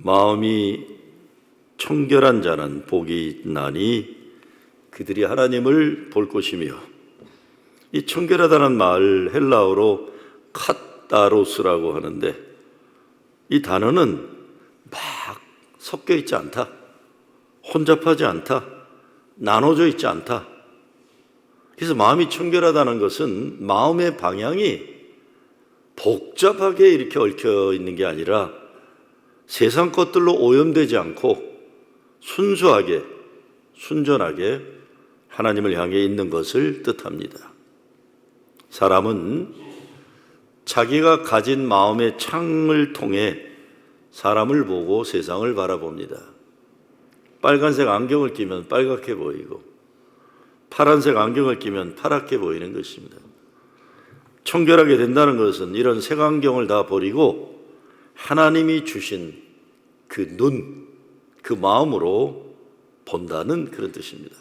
마음이 청결한 자는 복이 있나니 그들이 하나님을 볼 것이며, 이 청결하다는 말 헬라어로 카타로스라고 하는데, 이 단어는 막 섞여 있지 않다, 혼잡하지 않다, 나눠져 있지 않다. 그래서 마음이 청결하다는 것은 마음의 방향이 복잡하게 이렇게 얽혀 있는 게 아니라 세상 것들로 오염되지 않고 순수하게, 순전하게 하나님을 향해 있는 것을 뜻합니다. 사람은 자기가 가진 마음의 창을 통해 사람을 보고 세상을 바라봅니다. 빨간색 안경을 끼면 빨갛게 보이고 파란색 안경을 끼면 파랗게 보이는 것입니다. 청결하게 된다는 것은 이런 색안경을 다 버리고 하나님이 주신 그 눈, 그 마음으로 본다는 그런 뜻입니다.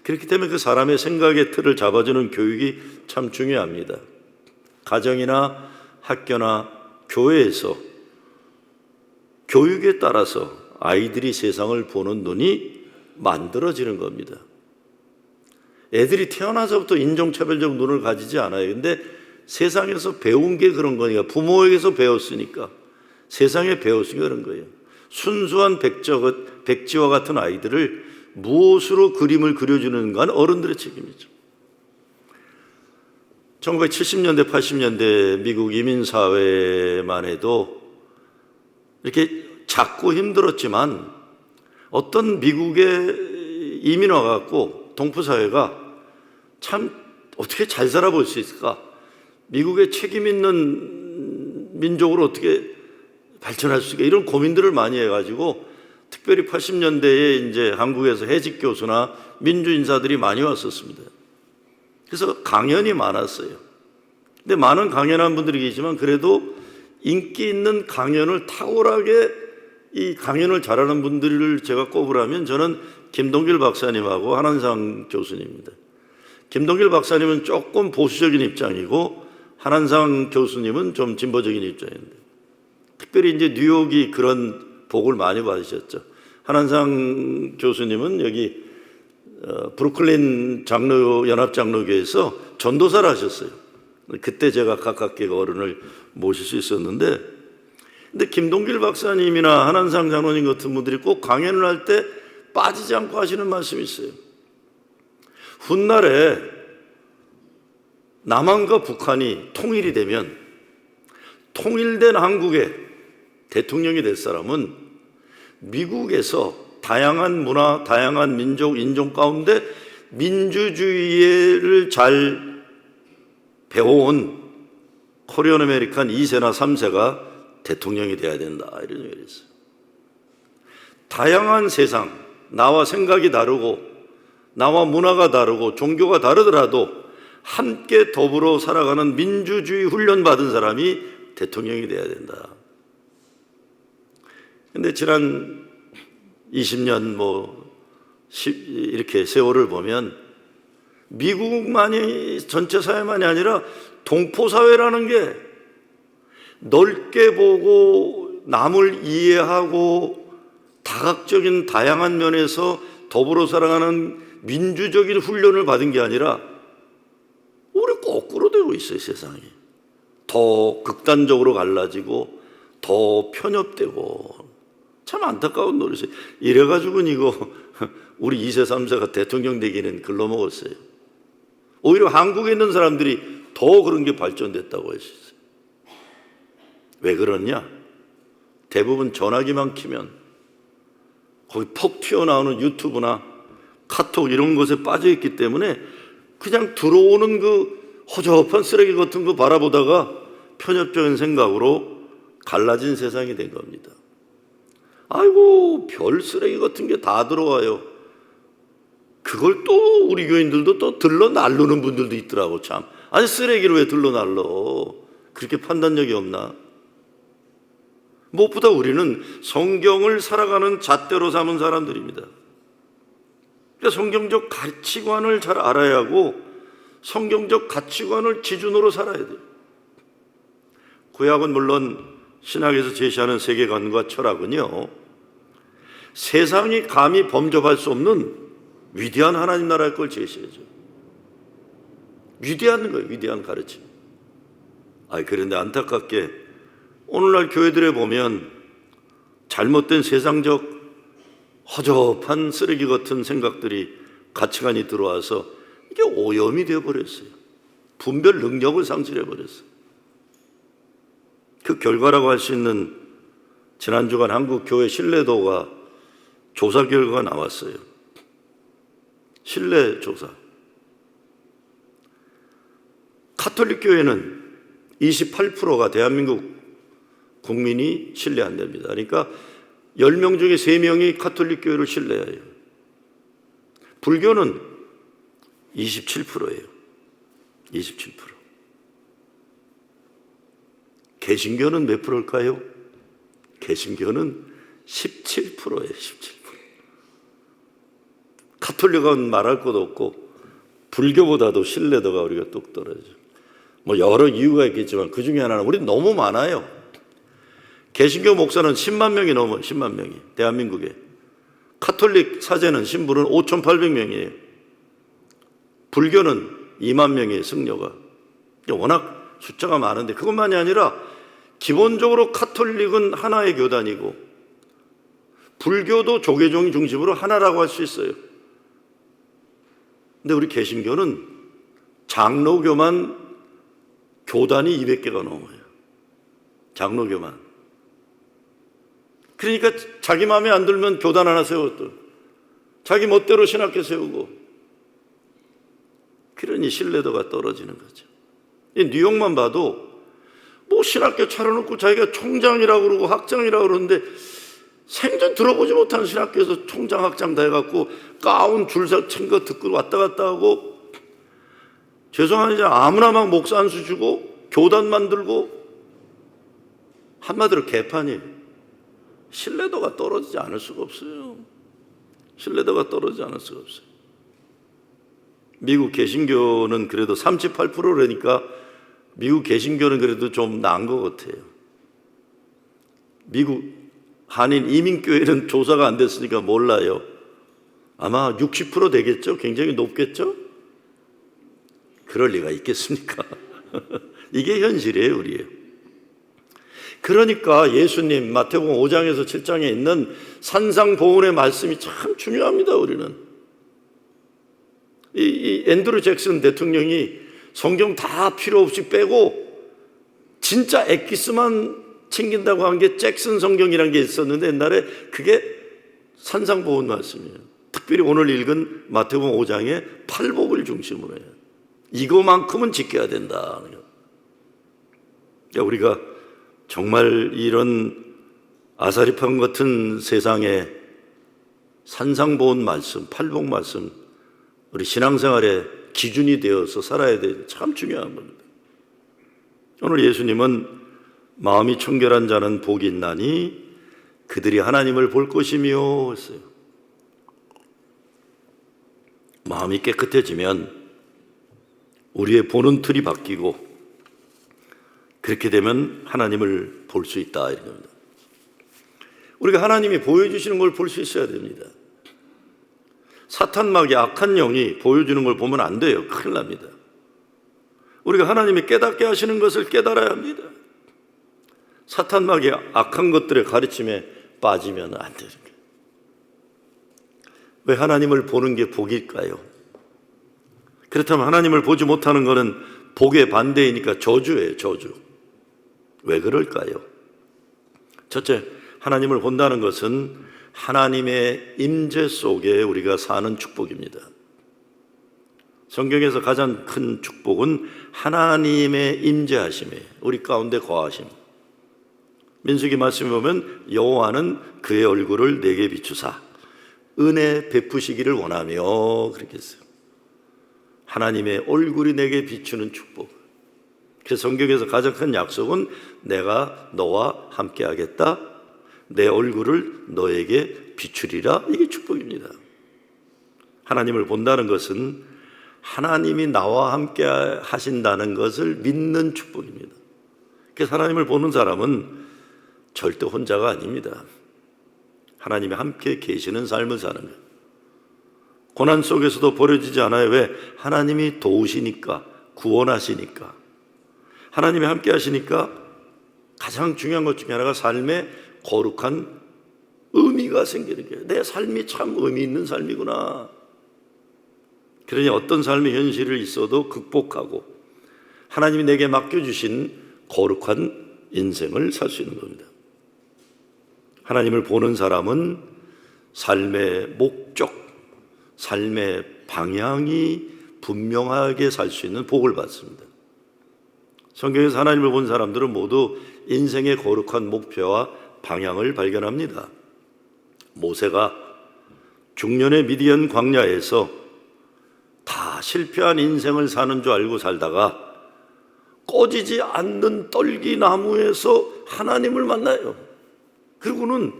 그렇기 때문에 그 사람의 생각의 틀을 잡아주는 교육이 참 중요합니다. 가정이나 학교나 교회에서 교육에 따라서 아이들이 세상을 보는 눈이 만들어지는 겁니다. 애들이 태어나서부터 인종차별적 눈을 가지지 않아요. 근데 세상에서 배운 게 그런 거니까, 부모에게서 배웠으니까, 세상에 배웠으니까 그런 거예요. 순수한 백지와 같은 아이들을 무엇으로 그림을 그려주는가는 어른들의 책임이죠. 1970년대, 80년대 미국 이민사회만 해도 이렇게 작고 힘들었지만, 어떤 미국에 이민 와갖고 동포사회가 참 어떻게 잘 살아볼 수 있을까? 미국의 책임 있는 민족으로 어떻게 발전할 수 있을까? 이런 고민들을 많이 해가지고, 특별히 80년대에 이제 한국에서 해직 교수나 민주 인사들이 많이 왔었습니다. 그래서 강연이 많았어요. 근데 많은 강연한 분들이 계시지만, 그래도 인기 있는 강연을 탁월하게 이 강연을 잘하는 분들을 제가 꼽으라면 저는 김동길 박사님하고 한한상 교수님입니다. 김동길 박사님은 조금 보수적인 입장이고 한한상 교수님은 좀 진보적인 입장인데, 특별히 이제 뉴욕이 그런 복을 많이 받으셨죠. 한한상 교수님은 여기 브루클린 연합장로교에서 전도사를 하셨어요. 그때 제가 가깝게 어른을 모실 수 있었는데, 근데 김동길 박사님이나 한한상 장로님 같은 분들이 꼭 강연을 할 때 빠지지 않고 하시는 말씀이 있어요. 훗날에 남한과 북한이 통일이 되면 통일된 한국의 대통령이 될 사람은 미국에서 다양한 문화, 다양한 민족, 인종 가운데 민주주의를 잘 배워온 코리안 아메리칸 2세나 3세가 대통령이 돼야 된다, 이런 얘기를 했어요. 다양한 세상, 나와 생각이 다르고 나와 문화가 다르고 종교가 다르더라도 함께 더불어 살아가는 민주주의 훈련 받은 사람이 대통령이 돼야 된다. 근데 지난 20년 이렇게 세월을 보면 미국만이, 전체 사회만이 아니라 동포사회라는 게 넓게 보고 남을 이해하고 다각적인 다양한 면에서 더불어 살아가는 민주적인 훈련을 받은 게 아니라 오히려 거꾸로 되고 있어요. 세상이 더 극단적으로 갈라지고 더 편협되고, 참 안타까운 노릇이에요. 이래가지고는 이거 우리 2세 3세가 대통령 되기는 글러먹었어요. 오히려 한국에 있는 사람들이 더 그런 게 발전됐다고 할 수 있어요. 왜 그러냐? 대부분 전화기만 키면 거기 퍽 튀어나오는 유튜브나 카톡 이런 것에 빠져있기 때문에 그냥 들어오는 그 허접한 쓰레기 같은 거 바라보다가 편협적인 생각으로 갈라진 세상이 된 겁니다. 아이고, 별 쓰레기 같은 게 다 들어와요. 그걸 또 우리 교인들도 또 들러 날르는 분들도 있더라고. 참, 아니 쓰레기를 왜 들러 날러? 그렇게 판단력이 없나? 무엇보다 우리는 성경을 살아가는 잣대로 삼은 사람들입니다. 그러니까 성경적 가치관을 잘 알아야 하고 성경적 가치관을 기준으로 살아야 돼요. 구약은 물론 신학에서 제시하는 세계관과 철학은요, 세상이 감히 범접할 수 없는 위대한 하나님 나라의 걸 제시해줘. 위대한 거예요, 위대한 가르침. 그런데 안타깝게 오늘날 교회들에 보면 잘못된 세상적 허접한 쓰레기 같은 생각들이, 가치관이 들어와서 이게 오염이 되어버렸어요. 분별 능력을 상실해버렸어요. 그 결과라고 할 수 있는 지난 주간 한국 교회 신뢰도가 조사 결과가 나왔어요. 신뢰 조사. 가톨릭 교회는 28%가 대한민국 국민이 신뢰 안 됩니다. 그러니까 10명 중에 3명이 가톨릭 교회를 신뢰해요. 불교는 27%예요. 27%. 개신교는 몇 프로일까요? 개신교는 17%예요. 17%. 가톨릭은 말할 것도 없고 불교보다도 신뢰도가 우리가 뚝 떨어져요. 뭐 여러 이유가 있겠지만 그 중에 하나는 우리 너무 많아요. 개신교 목사는 10만 명이 넘어요. 10만 명이 대한민국에. 가톨릭 사제는 신부는 5,800명이에요. 불교는 2만 명이에요. 승려가. 워낙 숫자가 많은데 그것만이 아니라 기본적으로 가톨릭은 하나의 교단이고 불교도 조계종이 중심으로 하나라고 할 수 있어요. 근데 우리 개신교는 장로교만 교단이 200개가 넘어요. 장로교만. 그러니까 자기 마음에 안 들면 교단 하나 세웠고 자기 멋대로 신학교 세우고, 그러니 신뢰도가 떨어지는 거죠. 뉴욕만 봐도 뭐 신학교 차려놓고 자기가 총장이라고 그러고 학장이라고 그러는데 생전 들어보지 못하는 신학교에서 총장 학장 다 해갖고 가운 줄서 친 거 듣고 왔다 갔다 하고, 죄송하지만 아무나 막 목사 안수 주고 교단 만들고, 한마디로 개판이에요. 신뢰도가 떨어지지 않을 수가 없어요. 신뢰도가 떨어지지 않을 수가 없어요. 미국 개신교는 그래도 38%라니까 미국 개신교는 그래도 좀 나은 것 같아요. 미국 한인 이민교회는 조사가 안 됐으니까 몰라요. 아마 60% 되겠죠? 굉장히 높겠죠? 그럴 리가 있겠습니까? 이게 현실이에요, 우리예요. 그러니까 예수님 마태복음 5장에서 7장에 있는 산상보훈의 말씀이 참 중요합니다. 우리는 이 앤드루 잭슨 대통령이 성경 다 필요 없이 빼고 진짜 엑기스만 챙긴다고 한 게 잭슨 성경이라는 게 있었는데 옛날에 그게 산상보훈 말씀이에요. 특별히 오늘 읽은 마태복음 5장의 팔복을 중심으로 해요. 이거만큼은 지켜야 된다. 우리가 정말 이런 아사리판 같은 세상에 산상보훈 말씀, 팔복 말씀, 우리 신앙생활의 기준이 되어서 살아야 돼. 참 중요한 겁니다. 오늘 예수님은 마음이 청결한 자는 복이 있나니 그들이 하나님을 볼 것이며 했어요. 마음이 깨끗해지면 우리의 보는 틀이 바뀌고 그렇게 되면 하나님을 볼 수 있다 이런 겁니다. 우리가 하나님이 보여주시는 걸 볼 수 있어야 됩니다. 사탄막이 악한 영이 보여주는 걸 보면 안 돼요. 큰일 납니다. 우리가 하나님이 깨닫게 하시는 것을 깨달아야 합니다. 사탄막이 악한 것들의 가르침에 빠지면 안 되는 거예요. 왜 하나님을 보는 게 복일까요? 그렇다면 하나님을 보지 못하는 것은 복의 반대이니까 저주예요. 저주. 왜 그럴까요? 첫째, 하나님을 본다는 것은 하나님의 임재 속에 우리가 사는 축복입니다. 성경에서 가장 큰 축복은 하나님의 임재하심이에요. 우리 가운데 거하심. 민수기 말씀에 보면 여호와는 그의 얼굴을 내게 비추사 은혜 베푸시기를 원하며 그렇게 했어요. 하나님의 얼굴이 내게 비추는 축복. 그래서 성경에서 가장 큰 약속은 내가 너와 함께 하겠다. 내 얼굴을 너에게 비추리라. 이게 축복입니다. 하나님을 본다는 것은 하나님이 나와 함께 하신다는 것을 믿는 축복입니다. 그래서 하나님을 보는 사람은 절대 혼자가 아닙니다. 하나님이 함께 계시는 삶을 사는 거예요. 고난 속에서도 버려지지 않아요. 왜? 하나님이 도우시니까, 구원하시니까, 하나님이 함께 하시니까 가장 중요한 것 중에 하나가 삶에 거룩한 의미가 생기는 거예요. 내 삶이 참 의미 있는 삶이구나. 그러니 어떤 삶의 현실을 있어도 극복하고 하나님이 내게 맡겨주신 거룩한 인생을 살 수 있는 겁니다. 하나님을 보는 사람은 삶의 목적, 삶의 방향이 분명하게 살 수 있는 복을 받습니다. 성경에서 하나님을 본 사람들은 모두 인생의 거룩한 목표와 방향을 발견합니다. 모세가 중년의 미디안 광야에서 다 실패한 인생을 사는 줄 알고 살다가 꺼지지 않는 떨기나무에서 하나님을 만나요. 그리고는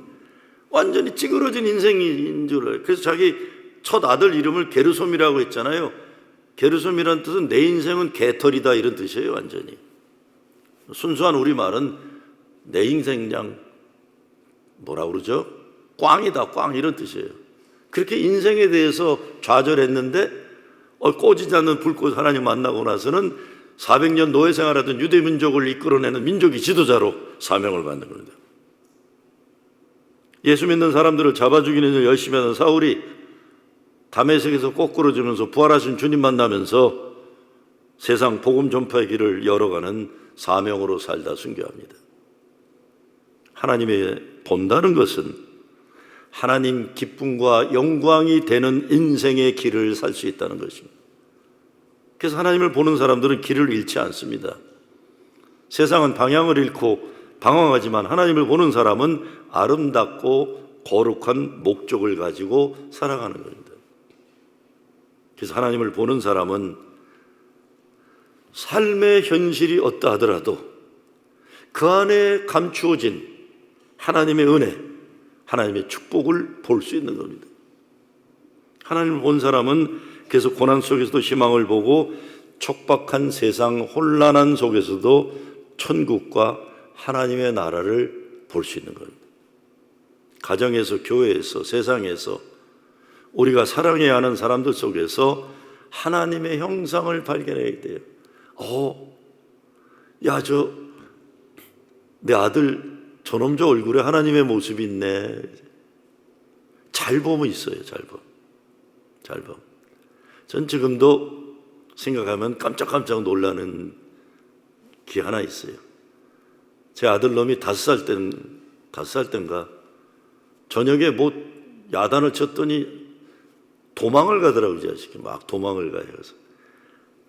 완전히 찌그러진 인생인 줄 알아요. 그래서 자기 첫 아들 이름을 게르솜이라고 했잖아요. 게르솜이라는 뜻은 내 인생은 개털이다 이런 뜻이에요. 완전히 순수한 우리말은 내 인생 그냥 뭐라 그러죠? 꽝이다, 꽝 이런 뜻이에요. 그렇게 인생에 대해서 좌절했는데 꺼지지 않는 불꽃 하나님 만나고 나서는 400년 노예 생활하던 유대 민족을 이끌어내는 민족의 지도자로 사명을 받는 겁니다. 예수 믿는 사람들을 잡아 죽이는 일 열심히 하는 사울이 다메섹에서 꼬꾸러지면서 부활하신 주님 만나면서 세상 복음 전파의 길을 열어가는 사명으로 살다 순교합니다. 하나님의 본다는 것은 하나님 기쁨과 영광이 되는 인생의 길을 살 수 있다는 것입니다. 그래서 하나님을 보는 사람들은 길을 잃지 않습니다. 세상은 방향을 잃고 방황하지만 하나님을 보는 사람은 아름답고 거룩한 목적을 가지고 살아가는 겁니다. 그래서 하나님을 보는 사람은 삶의 현실이 어떠하더라도 그 안에 감추어진 하나님의 은혜, 하나님의 축복을 볼 수 있는 겁니다. 하나님을 본 사람은 그래서 고난 속에서도 희망을 보고 촉박한 세상 혼란한 속에서도 천국과 하나님의 나라를 볼 수 있는 겁니다. 가정에서, 교회에서, 세상에서 우리가 사랑해야 하는 사람들 속에서 하나님의 형상을 발견해야 돼요. 내 아들 저놈 저 얼굴에 하나님의 모습이 있네. 잘 보면 있어요. 잘 보면. 전 지금도 생각하면 깜짝깜짝 놀라는 게 하나 있어요. 제 아들놈이 5살 땐가 저녁에 야단을 쳤더니 도망을 가더라고요. 이 자식이 막 도망을 가요. 그래서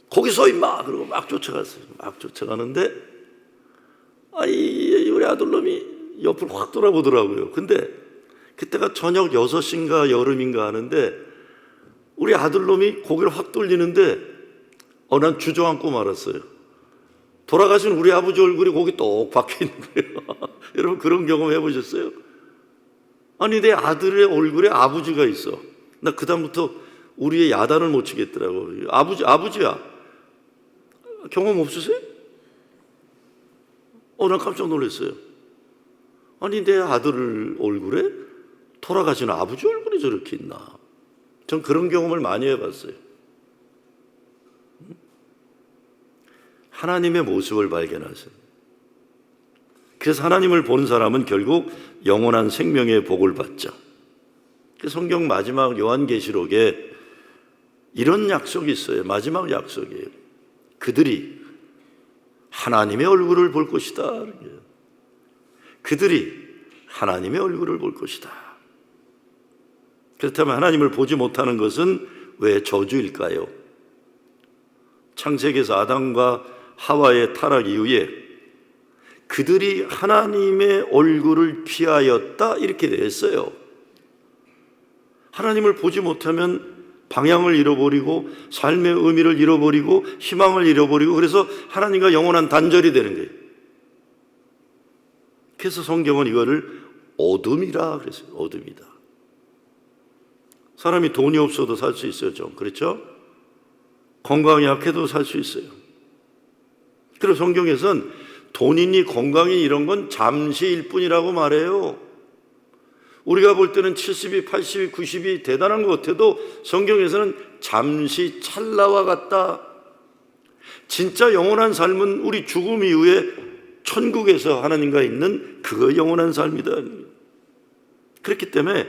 거기 서 임마! 그러고 막 쫓아갔어요. 막 쫓아가는데 우리 아들놈이 옆을 확 돌아보더라고요. 근데 그때가 저녁 6시인가 여름인가 하는데 우리 아들놈이 고개를 확 돌리는데 난 주저앉고 말았어요. 돌아가신 우리 아버지 얼굴이 거기 똑 박혀 있는 거예요. 여러분 그런 경험 해보셨어요? 내 아들의 얼굴에 아버지가 있어. 나 그다음부터 우리의 야단을 못 치겠더라고. 아버지야. 경험 없으세요? 난 깜짝 놀랐어요. 내 아들 얼굴에 돌아가신 아버지 얼굴이 저렇게 있나. 전 그런 경험을 많이 해봤어요. 하나님의 모습을 발견하세요. 그래서 하나님을 본 사람은 결국 영원한 생명의 복을 받죠. 성경 마지막 요한계시록에 이런 약속이 있어요. 마지막 약속이에요. 그들이 하나님의 얼굴을 볼 것이다. 그들이 하나님의 얼굴을 볼 것이다. 그렇다면 하나님을 보지 못하는 것은 왜 저주일까요? 창세기에서 아담과 하와의 타락 이후에 그들이 하나님의 얼굴을 피하였다 이렇게 되어 있어요. 하나님을 보지 못하면 방향을 잃어버리고 삶의 의미를 잃어버리고 희망을 잃어버리고 그래서 하나님과 영원한 단절이 되는 거예요. 그래서 성경은 이거를 어둠이라 그랬어요. 어둠이다. 사람이 돈이 없어도 살 수 있어요. 좀 그렇죠? 건강이 약해도 살 수 있어요. 그래서 성경에서는 돈이니 건강이 이런 건 잠시일 뿐이라고 말해요. 우리가 볼 때는 70이, 80이, 90이 대단한 것 같아도 성경에서는 잠시 찰나와 같다. 진짜 영원한 삶은 우리 죽음 이후에 천국에서 하나님과 있는 그거 영원한 삶이다. 그렇기 때문에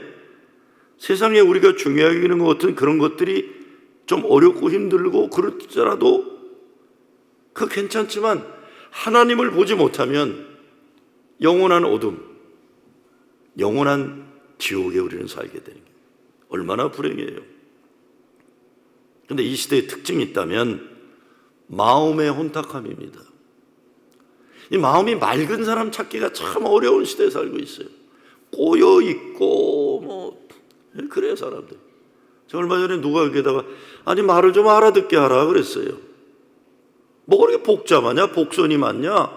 세상에 우리가 중요하게 여기는 것 같은 그런 것들이 좀 어렵고 힘들고 그렇더라도 그거 괜찮지만 하나님을 보지 못하면 영원한 어둠, 영원한 지옥에 우리는 살게 되는 거예요. 얼마나 불행해요. 그런데 이 시대의 특징이 있다면 마음의 혼탁함입니다. 이 마음이 맑은 사람 찾기가 참 어려운 시대에 살고 있어요. 꼬여있고 그래요 사람들. 저 얼마 전에 누가 여기다가 아니 말을 좀 알아듣게 하라 그랬어요. 뭐가 그렇게 복잡하냐? 복선이 많냐?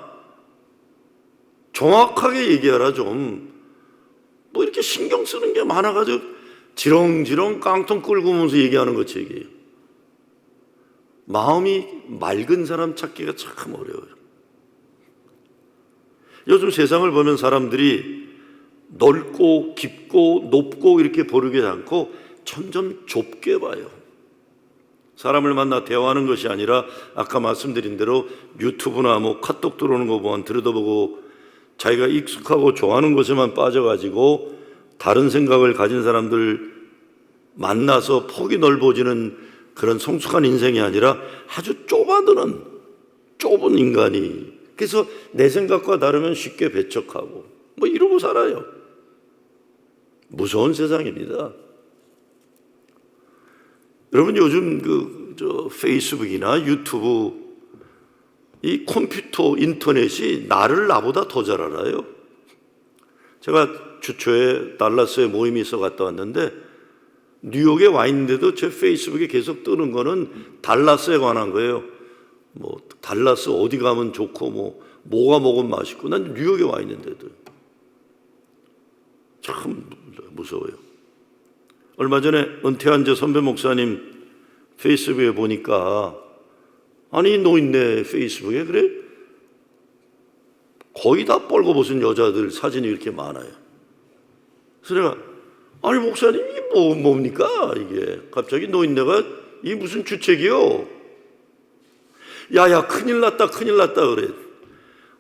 정확하게 얘기하라 좀. 뭐 이렇게 신경 쓰는 게 많아가지고 지렁지렁 깡통 끌고 오면서 얘기하는 것이 얘기해요. 마음이 맑은 사람 찾기가 참 어려워요. 요즘 세상을 보면 사람들이 넓고 깊고 높고 이렇게 보르지 않고 점점 좁게 봐요. 사람을 만나 대화하는 것이 아니라 아까 말씀드린 대로 유튜브나 뭐 카톡 들어오는 거 보면 들여다보고 자기가 익숙하고 좋아하는 것에만 빠져가지고 다른 생각을 가진 사람들 만나서 폭이 넓어지는 그런 성숙한 인생이 아니라 아주 좁아드는 좁은 인간이, 그래서 내 생각과 다르면 쉽게 배척하고 뭐 이러고 살아요. 무서운 세상입니다. 여러분 요즘 페이스북이나 유튜브 이 컴퓨터 인터넷이 나보다 더 잘 알아요. 제가 주초에 달라스에 모임이 있어 갔다 왔는데 뉴욕에 와 있는데도 제 페이스북에 계속 뜨는 거는 달라스에 관한 거예요. 뭐 달라스 어디 가면 좋고 뭐가 먹으면 맛있고, 난 뉴욕에 와 있는데도 참 무서워요. 얼마 전에 은퇴한 제 선배 목사님 페이스북에 보니까 아니 노인네 페이스북에 그래 거의 다 뻘거벗은 여자들 사진이 이렇게 많아요. 그래서 내가 아니 목사님 이게 뭡니까 이게 갑자기 노인네가 이게 무슨 주책이요? 야야 큰일 났다 그래.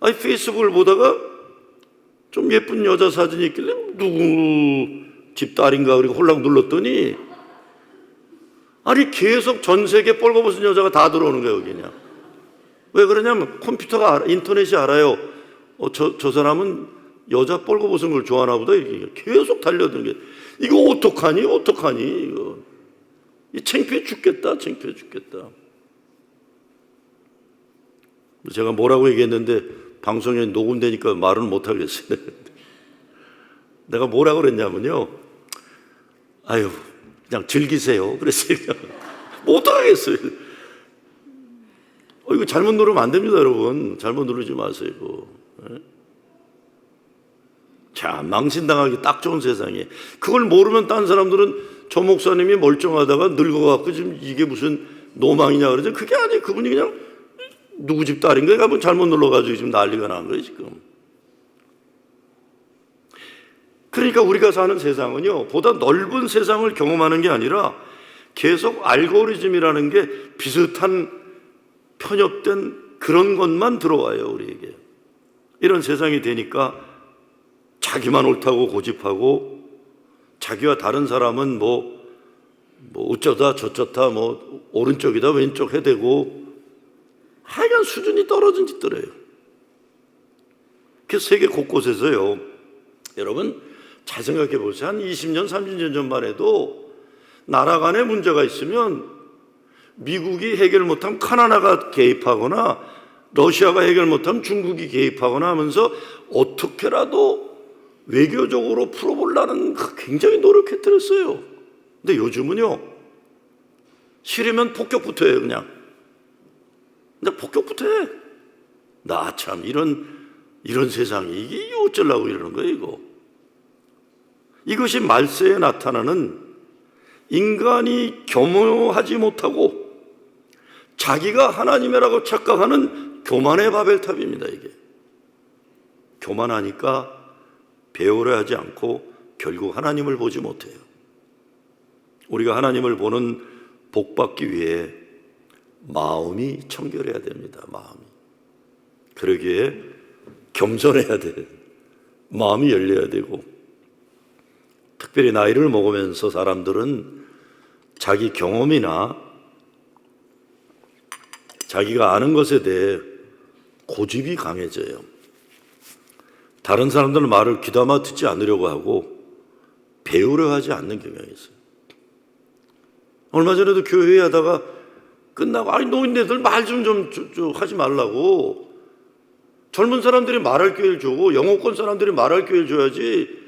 아니 페이스북을 보다가 좀 예쁜 여자 사진이 있길래 누구 집 딸인가 그리고 홀랑 눌렀더니 아니 계속 전 세계 뻘거벗은 여자가 다 들어오는 거예요 여기 그냥. 왜 그러냐면 컴퓨터가 인터넷이 알아요. 저 사람은 여자 뻘거벗은 걸 좋아하나 보다. 이게 계속 달려드는 게 이거 어떡하니 이거 창피해 죽겠다. 제가 뭐라고 얘기했는데 방송에 녹음되니까 말은 못하겠어요. 내가 뭐라고 그랬냐면요, 아유 그냥 즐기세요 그랬어요. 뭐 어떡하겠어요. 이거 잘못 누르면 안 됩니다 여러분. 잘못 누르지 마세요. 자, 망신당하기 딱 좋은 세상에 그걸 모르면 딴 사람들은 저 목사님이 멀쩡하다가 늙어갖고 지금 이게 무슨 노망이냐 그러죠. 그게 아니에요. 그분이 그냥 누구 집 딸인가 가면 잘못 눌러가지고 지금 난리가 난 거예요 지금. 그러니까 우리가 사는 세상은요 보다 넓은 세상을 경험하는 게 아니라 계속 알고리즘이라는 게 비슷한 편협된 그런 것만 들어와요 우리에게. 이런 세상이 되니까 자기만 옳다고 고집하고 자기와 다른 사람은 뭐 어쩌다 저쩌다 뭐 오른쪽이다 왼쪽 해대고 하여간 수준이 떨어진 짓들이에요. 그래서 세계 곳곳에서요 여러분 잘 생각해 보세요. 한 20년 30년 전만 해도 나라 간에 문제가 있으면 미국이 해결 못하면 카나다가 개입하거나 러시아가 해결 못하면 중국이 개입하거나 하면서 어떻게라도 외교적으로 풀어보려는 굉장히 노력했더랬어요. 근데 요즘은요 싫으면 폭격부터 해요 그냥. 근데 폭격부터 해. 나 참 이런 세상이 이게 어쩌려고 이러는 거예요 이거. 이것이 말세에 나타나는 인간이 겸허하지 못하고 자기가 하나님이라고 착각하는 교만의 바벨탑입니다 이게. 교만하니까 배우려 하지 않고 결국 하나님을 보지 못해요. 우리가 하나님을 보는 복 받기 위해 마음이 청결해야 됩니다. 마음이. 그러기에 겸손해야 돼. 마음이 열려야 되고, 특별히 나이를 먹으면서 사람들은 자기 경험이나 자기가 아는 것에 대해 고집이 강해져요. 다른 사람들 말을 귀담아 듣지 않으려고 하고 배우려 하지 않는 경향이 있어요. 얼마 전에도 교회에 하다가 끝나고, 아니 노인네들 말 좀 하지 말라고. 젊은 사람들이 말할 기회를 주고 영어권 사람들이 말할 기회를 줘야지.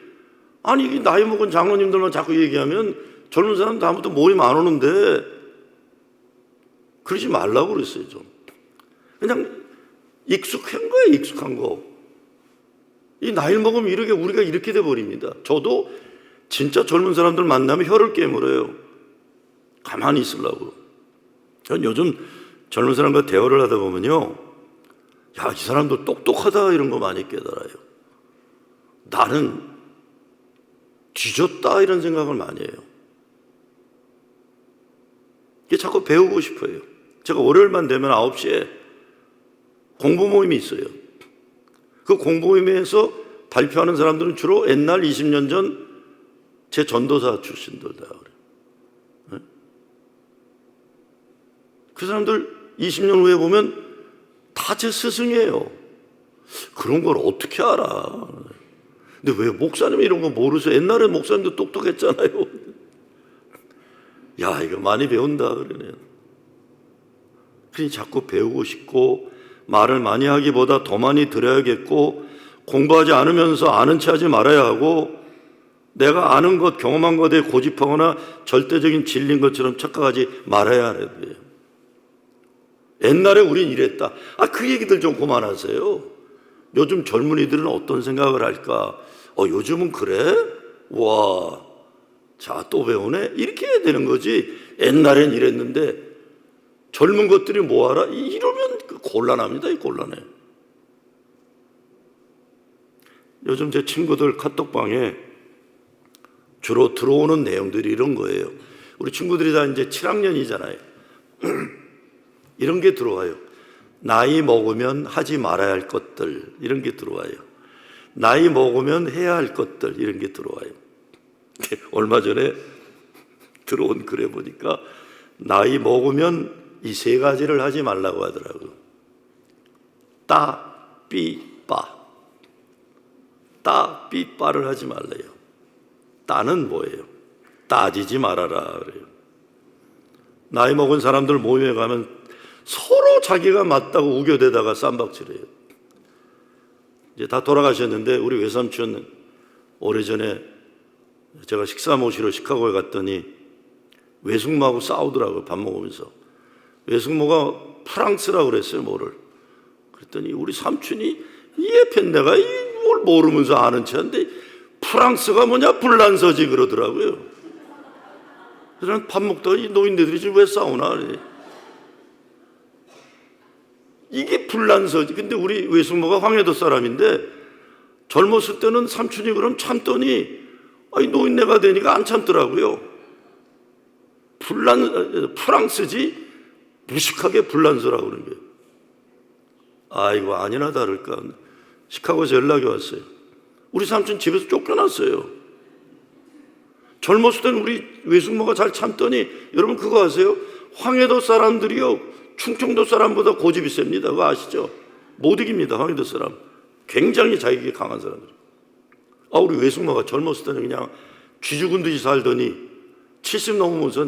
아니 이게 나이 먹은 장로님들만 자꾸 얘기하면 젊은 사람 다음부터 모임 안 오는데, 그러지 말라고 그랬어요. 좀 그냥 익숙한 거예요. 익숙한 거. 이 나이를 먹으면 이렇게 우리가 이렇게 돼 버립니다. 저도 진짜 젊은 사람들 만나면 혀를 깨물어요. 가만히 있으려고. 전 요즘 젊은 사람과 대화를 하다 보면요, 야, 이 사람도 똑똑하다 이런 거 많이 깨달아요. 나는 뒤졌다 이런 생각을 많이 해요. 이게 자꾸 배우고 싶어요. 제가 월요일만 되면 9시에 공부 모임이 있어요. 그 공부 모임에서 발표하는 사람들은 주로 옛날 20년 전 제 전도사 출신들 다 그래요. 그 사람들 20년 후에 보면 다 제 스승이에요. 그런 걸 어떻게 알아? 근데 왜 목사님 이런 거 모르세요? 옛날에 목사님도 똑똑했잖아요. 야, 이거 많이 배운다 그러네요. 그러니 자꾸 배우고 싶고, 말을 많이 하기보다 더 많이 들어야겠고, 공부하지 않으면서 아는 체 하지 말아야 하고, 내가 아는 것, 경험한 것에 고집하거나 절대적인 진리인 것처럼 착각하지 말아야 하는데요. 옛날에 우린 이랬다. 그 얘기들 좀 그만하세요. 요즘 젊은이들은 어떤 생각을 할까? 요즘은 그래? 와, 자, 또 배우네? 이렇게 해야 되는 거지. 옛날엔 이랬는데 젊은 것들이 뭐하라? 이러면 곤란합니다. 곤란해. 요즘 제 친구들 카톡방에 주로 들어오는 내용들이 이런 거예요. 우리 친구들이 다 이제 7학년이잖아요. 이런 게 들어와요. 나이 먹으면 하지 말아야 할 것들, 이런 게 들어와요. 나이 먹으면 해야 할 것들, 이런 게 들어와요. 얼마 전에 들어온 글에 보니까 나이 먹으면 이 세 가지를 하지 말라고 하더라고요. 따, 삐, 빠. 따, 삐, 빠를 하지 말래요. 따는 뭐예요? 따지지 말아라 그래요. 나이 먹은 사람들 모임에 가면 서로 자기가 맞다고 우겨대다가 쌈박질해요. 이제 다 돌아가셨는데 우리 외삼촌 오래전에 제가 식사 모시러 시카고에 갔더니 외숙모하고 싸우더라고요. 밥 먹으면서. 외숙모가 프랑스라고 그랬어요. 뭐를. 그랬더니 우리 삼촌이 이 옆에 내가 뭘 모르면서 아는 체인데 프랑스가 뭐냐 불란서지 그러더라고요. 그래서 밥 먹다가 이 노인네들이 지금 왜 싸우나. 이게 불란서지. 근데 우리 외숙모가 황해도 사람인데 젊었을 때는 삼촌이 그럼 참더니 노인네가 되니까 안 참더라고요. 프랑스지 무식하게 불란서라고 그러는 거예요. 이거 아니나 다를까. 시카고에서 연락이 왔어요. 우리 삼촌 집에서 쫓겨났어요. 젊었을 때는 우리 외숙모가 잘 참더니, 여러분 그거 아세요? 황해도 사람들이요 충청도 사람보다 고집이 셉니다. 그거 아시죠? 못 이깁니다. 황해도 사람 굉장히 자기가 강한 사람들. 우리 외숙모가 젊었을 때는 그냥 쥐 죽은 듯이 살더니 70 넘으면서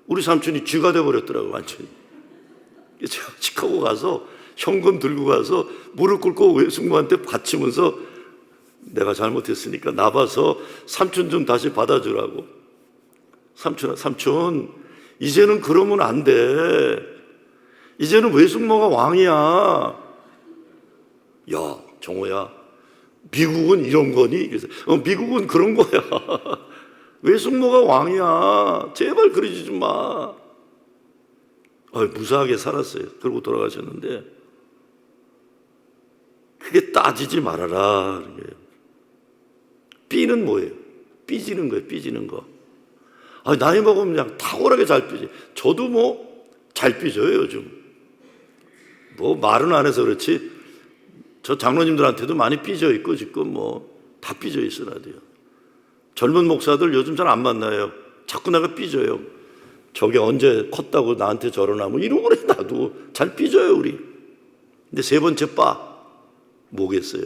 우리 삼촌이 쥐가 돼버렸더라고요. 완전히. 제가 시카고 가서 현금 들고 가서 무릎 꿇고 외숙모한테 바치면서 내가 잘못했으니까 나봐서 삼촌 좀 다시 받아주라고. 삼촌 이제는 그러면 안 돼. 이제는 외숙모가 왕이야. 야, 정호야, 미국은 이런 거니? 그래서 미국은 그런 거야. 외숙모가 왕이야. 제발 그러지 좀 마. 무사하게 살았어요. 그러고 돌아가셨는데, 그게 따지지 말아라. 삐는 뭐예요? 삐지는 거예요. 삐지는 거. 나이 먹으면 그냥 탁월하게 잘 삐지. 저도 뭐 잘 삐져요 요즘. 뭐 말은 안 해서 그렇지 저 장로님들한테도 많이 삐져 있고 지금 뭐 다 삐져 있으라도요. 젊은 목사들 요즘 잘 안 만나요. 자꾸 내가 삐져요. 저게 언제 컸다고 나한테 저러나 뭐 이러고 그래. 나도 잘 삐져요 우리. 근데 세 번째 뭐겠어요?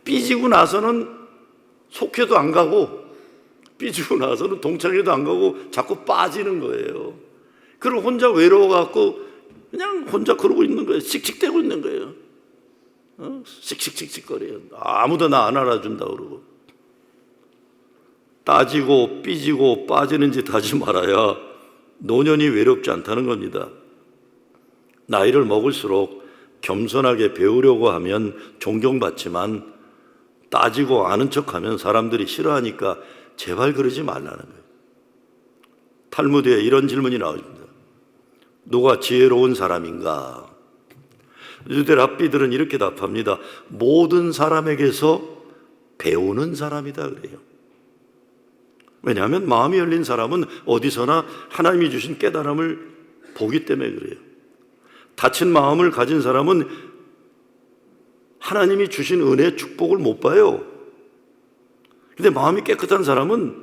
삐지고 나서는 속회도 안 가고 삐지고 나서는 동창회도 안 가고 자꾸 빠지는 거예요. 그리고 혼자 외로워갖고 그냥 혼자 그러고 있는 거예요. 씩씩대고 있는 거예요. 씩씩씩씩거려요. 아무도 나 안 알아준다 그러고. 따지고 삐지고 빠지는 짓 하지 말아야 노년이 외롭지 않다는 겁니다. 나이를 먹을수록 겸손하게 배우려고 하면 존경받지만 따지고 아는 척하면 사람들이 싫어하니까 제발 그러지 말라는 거예요. 탈무드에 이런 질문이 나옵니다. 누가 지혜로운 사람인가? 유대 랍비들은 이렇게 답합니다. 모든 사람에게서 배우는 사람이다 그래요. 왜냐하면 마음이 열린 사람은 어디서나 하나님이 주신 깨달음을 보기 때문에 그래요. 닫힌 마음을 가진 사람은 하나님이 주신 은혜의 축복을 못 봐요. 근데 마음이 깨끗한 사람은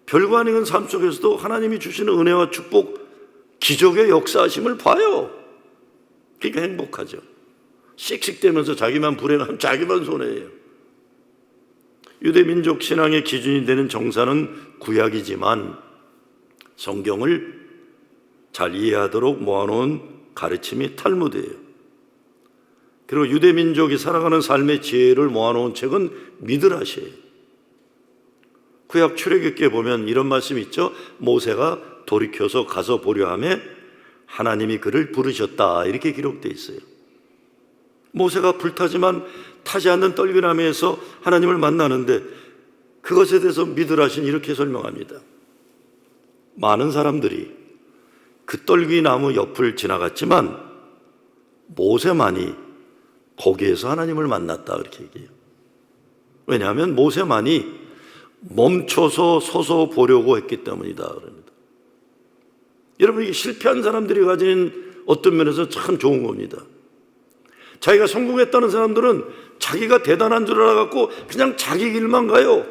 별거 아닌 삶 속에서도 하나님이 주시는 은혜와 축복, 기적의 역사하심을 봐요. 그러니까 행복하죠. 씩씩대면서 자기만 불행하면 자기만 손해예요. 유대민족 신앙의 기준이 되는 정사는 구약이지만 성경을 잘 이해하도록 모아놓은 가르침이 탈무드예요. 그리고 유대민족이 살아가는 삶의 지혜를 모아놓은 책은 미드라시예요. 구약 출애굽기에 보면 이런 말씀이 있죠. 모세가 돌이켜서 가서 보려 하매 하나님이 그를 부르셨다 이렇게 기록되어 있어요. 모세가 불타지만 타지 않는 떨기나무에서 하나님을 만나는데 그것에 대해서 미드라시는 이렇게 설명합니다. 많은 사람들이 그 떨기나무 옆을 지나갔지만 모세만이 거기에서 하나님을 만났다 그렇게 얘기해요. 왜냐하면 모세만이 멈춰서 서서 보려고 했기 때문이다 그럽니다. 여러분 이게 실패한 사람들이 가진 어떤 면에서 참 좋은 겁니다. 자기가 성공했다는 사람들은 자기가 대단한 줄 알아갖고 그냥 자기 길만 가요.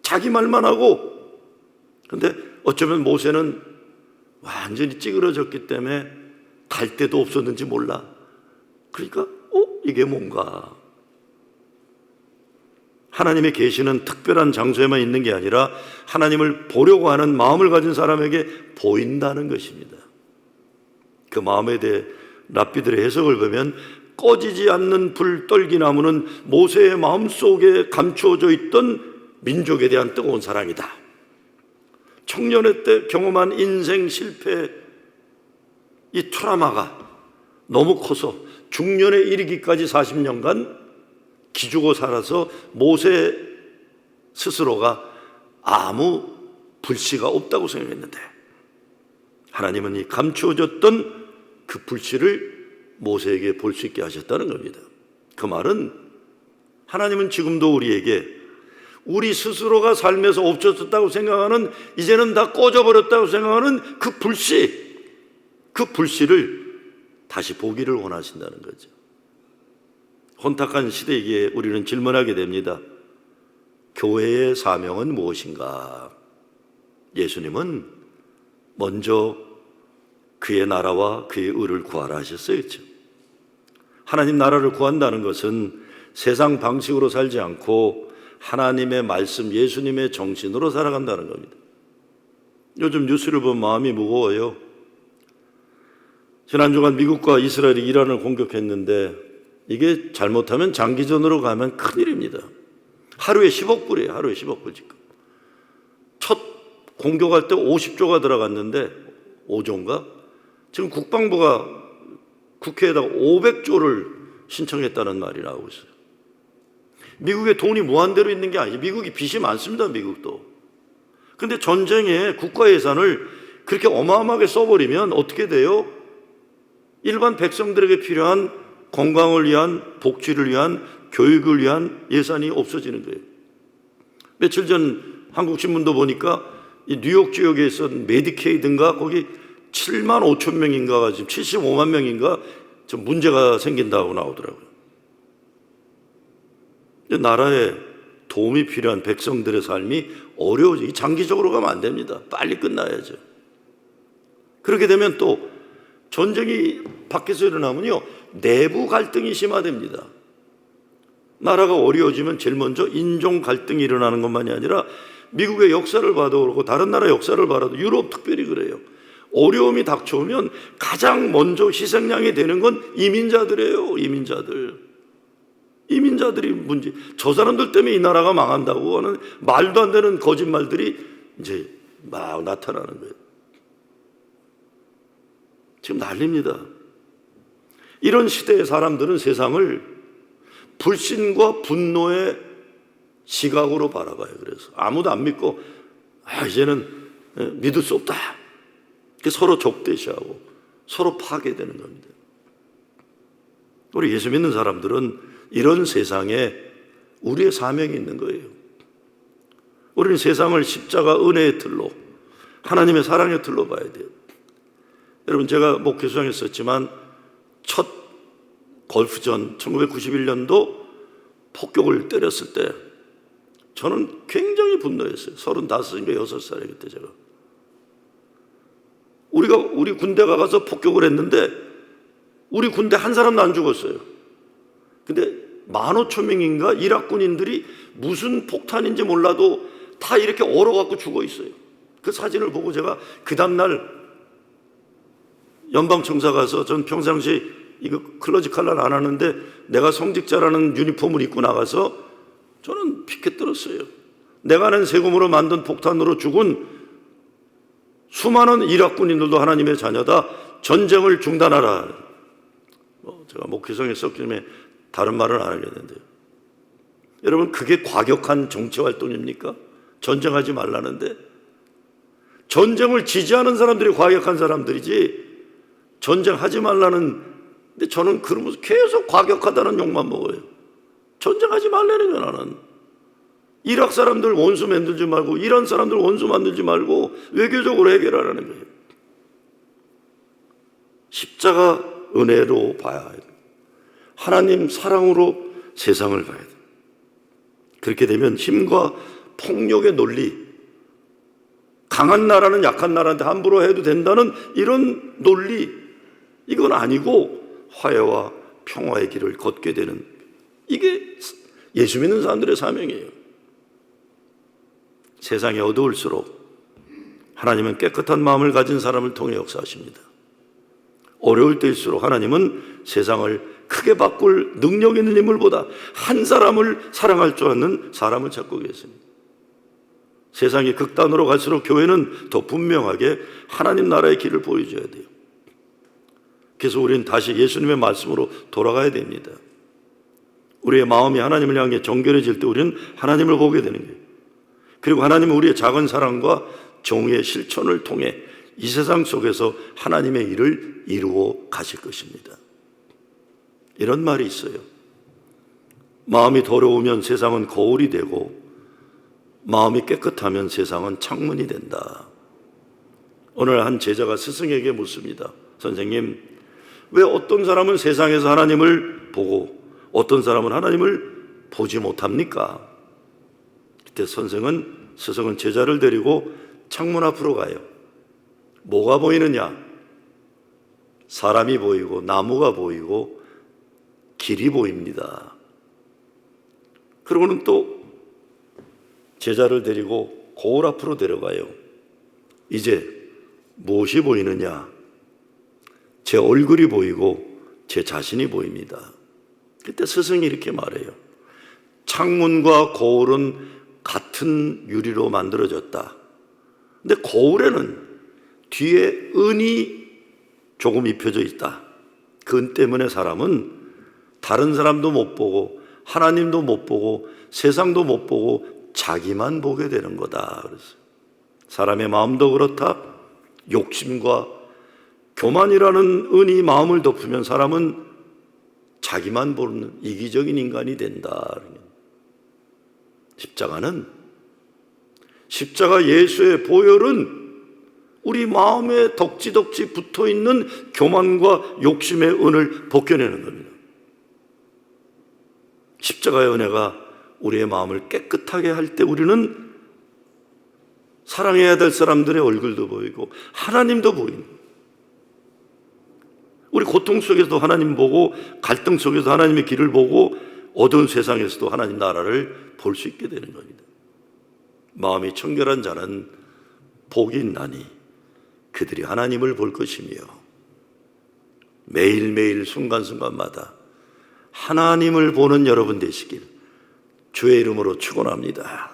자기 말만 하고. 그런데 어쩌면 모세는 완전히 찌그러졌기 때문에 갈 데도 없었는지 몰라. 그러니까 이게 뭔가. 하나님의 계시는 특별한 장소에만 있는 게 아니라 하나님을 보려고 하는 마음을 가진 사람에게 보인다는 것입니다. 그 마음에 대해 랍비들의 해석을 보면 꺼지지 않는 불떨기나무는 모세의 마음속에 감추어져 있던 민족에 대한 뜨거운 사랑이다. 청년의 때 경험한 인생 실패 이 트라우마가 너무 커서 중년에 이르기까지 40년간 기죽어 살아서 모세 스스로가 아무 불씨가 없다고 생각했는데 하나님은 이 감추어졌던 그 불씨를 모세에게 볼 수 있게 하셨다는 겁니다. 그 말은 하나님은 지금도 우리에게 우리 스스로가 삶에서 없어졌다고 생각하는 이제는 다 꺼져버렸다고 생각하는 그 불씨를 다시 보기를 원하신다는 거죠. 혼탁한 시대이기에 우리는 질문하게 됩니다. 교회의 사명은 무엇인가? 예수님은 먼저 그의 나라와 그의 의를 구하라 하셨어요. 그렇죠? 하나님 나라를 구한다는 것은 세상 방식으로 살지 않고 하나님의 말씀, 예수님의 정신으로 살아간다는 겁니다. 요즘 뉴스를 보면 마음이 무거워요. 지난 주간 미국과 이스라엘이 이란을 공격했는데 이게 잘못하면 장기전으로 가면 큰일입니다. 하루에 10억 불이에요. 하루에 10억 불 지금. 첫 공격할 때 50조가 들어갔는데 5조인가? 지금 국방부가 국회에다가 500조를 신청했다는 말이 나오고 있어요. 미국에 돈이 무한대로 있는 게 아니죠. 미국이 빚이 많습니다. 미국도. 그런데 전쟁에 국가 예산을 그렇게 어마어마하게 써버리면 어떻게 돼요? 일반 백성들에게 필요한 건강을 위한, 복지를 위한, 교육을 위한 예산이 없어지는 거예요. 며칠 전 한국신문도 보니까 이 뉴욕 지역에 있던 메디케이드인가 거기 7만 5천 명인가가 지금 75만 명인가 좀 문제가 생긴다고 나오더라고요. 나라에 도움이 필요한 백성들의 삶이 어려워져. 장기적으로 가면 안 됩니다. 빨리 끝나야죠. 그렇게 되면 또 전쟁이 밖에서 일어나면요, 내부 갈등이 심화됩니다. 나라가 어려워지면 제일 먼저 인종 갈등이 일어나는 것만이 아니라 미국의 역사를 봐도 그렇고 다른 나라 역사를 봐도 유럽 특별히 그래요. 어려움이 닥쳐오면 가장 먼저 희생양이 되는 건 이민자들이에요. 이민자들이 문제. 저 사람들 때문에 이 나라가 망한다고 하는 말도 안 되는 거짓말들이 이제 막 나타나는 거예요. 지금 난립니다. 이런 시대의 사람들은 세상을 불신과 분노의 시각으로 바라봐요. 그래서 아무도 안 믿고 이제는 믿을 수 없다. 서로 적대시하고 서로 파괴되는 겁니다. 우리 예수 믿는 사람들은 이런 세상에 우리의 사명이 있는 거예요. 우리는 세상을 십자가 은혜의 틀로, 하나님의 사랑의 틀로 봐야 돼요. 여러분, 제가 목회수장에 있었지만 첫 걸프전 1991년도 폭격을 때렸을 때 저는 굉장히 분노했어요. 35인가 6살에 그때 제가. 우리 군대가 가서 폭격을 했는데 우리 군대 한 사람도 안 죽었어요. 근데 15,000명인가 이라크군인들이 무슨 폭탄인지 몰라도 다 이렇게 얼어갖고 죽어 있어요. 그 사진을 보고 제가 그 다음날 연방청사 가서, 전 평상시 이거 클러지 칼날 안 하는데 내가 성직자라는 유니폼을 입고 나가서 저는 피켓 들었어요. 내가 낸 세금으로 만든 폭탄으로 죽은 수많은 이라크군인들도 하나님의 자녀다. 전쟁을 중단하라. 제가 목회성에 썼기 때문에 다른 말은 안 하겠는데요. 여러분, 그게 과격한 정치활동입니까? 전쟁하지 말라는데. 전쟁을 지지하는 사람들이 과격한 사람들이지 전쟁하지 말라는. 근데 저는 그러면서 계속 과격하다는 욕만 먹어요. 전쟁하지 말라는 거. 나는 이라크 사람들 원수 만들지 말고, 이란 사람들 원수 만들지 말고 외교적으로 해결하라는 거예요. 십자가 은혜로 봐야 해요. 하나님 사랑으로 세상을 봐야 돼요. 그렇게 되면 힘과 폭력의 논리, 강한 나라는 약한 나라한테 함부로 해도 된다는 이런 논리, 이건 아니고 화해와 평화의 길을 걷게 되는, 이게 예수 믿는 사람들의 사명이에요. 세상이 어두울수록 하나님은 깨끗한 마음을 가진 사람을 통해 역사하십니다. 어려울 때일수록 하나님은 세상을 크게 바꿀 능력 있는 인물보다 한 사람을 사랑할 줄 아는 사람을 찾고 계십니다. 세상이 극단으로 갈수록 교회는 더 분명하게 하나님 나라의 길을 보여줘야 돼요. 그래서 우리는 다시 예수님의 말씀으로 돌아가야 됩니다. 우리의 마음이 하나님을 향해 정결해질 때 우리는 하나님을 보게 되는 거예요. 그리고 하나님은 우리의 작은 사랑과 정의의 실천을 통해 이 세상 속에서 하나님의 일을 이루어 가실 것입니다. 이런 말이 있어요. 마음이 더러우면 세상은 거울이 되고 마음이 깨끗하면 세상은 창문이 된다. 오늘 한 제자가 스승에게 묻습니다. 선생님, 왜 어떤 사람은 세상에서 하나님을 보고 어떤 사람은 하나님을 보지 못합니까? 그때 스승은 제자를 데리고 창문 앞으로 가요. 뭐가 보이느냐? 사람이 보이고 나무가 보이고 길이 보입니다. 그러고는 또 제자를 데리고 거울 앞으로 데려가요. 이제 무엇이 보이느냐? 제 얼굴이 보이고 제 자신이 보입니다. 그때 스승이 이렇게 말해요. 창문과 거울은 같은 유리로 만들어졌다. 근데 거울에는 뒤에 은이 조금 입혀져 있다. 그 은 때문에 사람은 다른 사람도 못 보고 하나님도 못 보고 세상도 못 보고 자기만 보게 되는 거다. 그랬어요. 사람의 마음도 그렇다. 욕심과 교만이라는 은이 마음을 덮으면 사람은 자기만 보는 이기적인 인간이 된다. 십자가 예수의 보혈은 우리 마음에 덕지덕지 붙어있는 교만과 욕심의 은을 벗겨내는 겁니다. 십자가의 은혜가 우리의 마음을 깨끗하게 할 때 우리는 사랑해야 될 사람들의 얼굴도 보이고 하나님도 보이는, 우리 고통 속에서도 하나님 보고 갈등 속에서 하나님의 길을 보고 어두운 세상에서도 하나님 나라를 볼 수 있게 되는 겁니다. 마음이 청결한 자는 복이 있나니 그들이 하나님을 볼 것이며, 매일매일 순간순간마다 하나님을 보는 여러분 되시길 주의 이름으로 축원합니다.